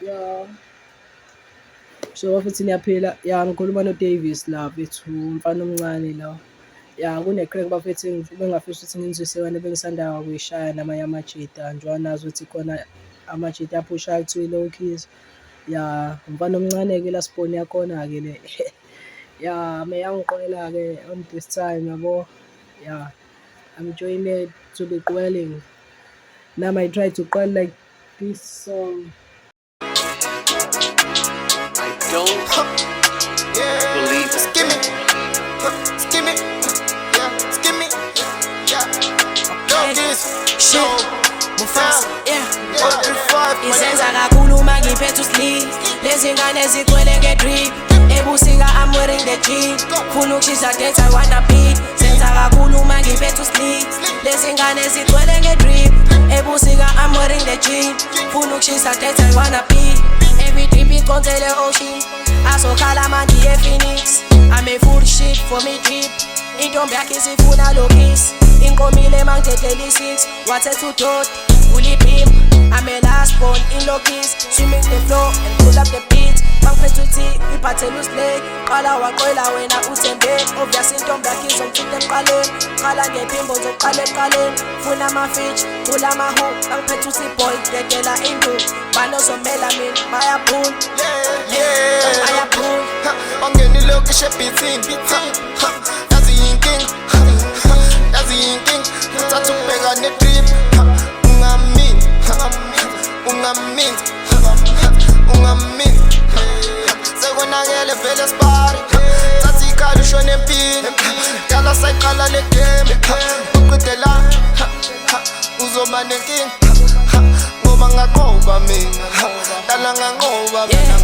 Ya, so bafethu niyaphila? Ya, ngikhuluma no-Davis la mfethu, umfana omncane la. Ya, kune-crack bafethu bengingafisa ukuthi nginizwise yona bengisanda kuyishaya namanye amajita njengoba nazi ukuthi khona amajita aphushayo kuthiwa i-low keys. Ya, umfana omncane-ke la spawn yakhona-ke le. Ya, meyangiqwela-ke on this time yabo. Ya, I'm joined to be quelling. Now I try to quell like this song. Believe it. Skimmy. Skimmy. Yeah. Skimmy. Yeah. Love this. Show. Mufasa, yeah. Izenza kakhulu mangiphethe usleep. Lezi ngane zigcwele ngedrip. Ebusika I'm wearing the jeep. Funa ukushisa date I wanna be. Zenza kakhulu mangiphethe usleep. Lezi ngane zigcwele ngedrip. Ebusika I'm wearing the jeep. Funa ukushisa date I wanna be. Every trip ikhonzele ocean. Azokhala manje e-Phoenix. I'm a full shit for me drip. Intombi yakhe sifuna lokisi. Inqomile mangidedela i-6. Wathetha udoti, ulipimp. I'm a last born in lokis. Swimming the floor and pull up the beat. Bangiphethe uthi iphathele uslay. Qala waqwela wena uthembe. Obvious intombi yakhe izongithinta emqaleni. Qala ngephimbo ngizoqala eqaleni. Funa ama-fitch, pula ama-hook. Bangiphethe usi-boy, dedela induku. Banozomela mina, bayaphula. Bayaphula. Ongena ilokishi ebhithini. Yazi yinkinga. Yazi yinkinga. Uthatha ukubheka ne-drip. Ungamini. Sekonakele vele sipari. Thatha ikhali ushone empini. Yala sayiqala le game. Uqedela uzoba nenkinga. Ngoba ngaqoba mina. Dala nganqoba mina.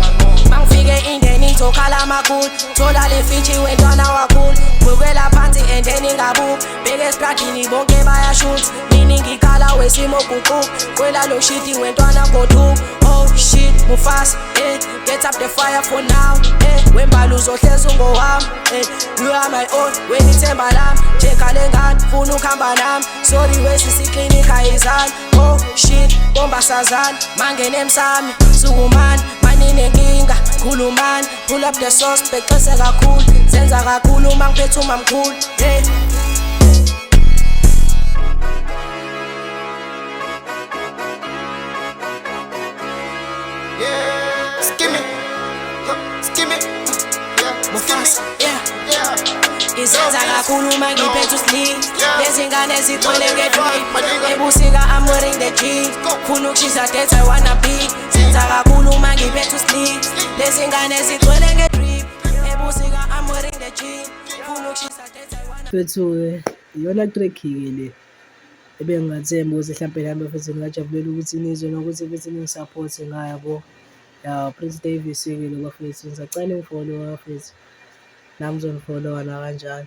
Bangifike indeni ngizokhala amakhulu. Thola le fitshi wentwana wakhulu. Bukela phansi and then ingabuki. Beke estradini bonke bayashoot. Mina ngikhala wesimo guquka. Qwela lo shit wentwana goduka. Oh shit Mufasa, get up the fire for now. Wembala uzohleza ungowami. You are my own, wenithemba lami. Njekale ngani, funa ukuhamba nami. Sorry wesisi iklinika ayizali. Oh shit, bomba sazana. Mangene emsami, sukumani. Manenenkinga, khulumani. Pull up the sauce, beqese kakhulu. Zenza kakhulu mangiphethe umamkhulu. Mufasa, yeah. Izenza kakhulu mangiphethe usleep. Lezi ngane zigcwele ngedrip. Ebusika I'm wearing the jeep. Funa ukushisa date I wanna be. Zenza kakhulu mangiphethe usleep. Lezi ngane zigcwele ngedrip. Ebusika I'm wearing the jeep. Funa ukushisa date I wanna be. Mfethu iyona trick-ke le ebengingathemba ukuthi mhlampe nami futhi ngingajabulela ukuthi nizwe nokuthi futhi ningi-support-e ngayo yabo. Ya, Prince Davis-ke lo bafethu ngisacela ungifollow bafethu. Nami ngizonifollowa nakanjalo.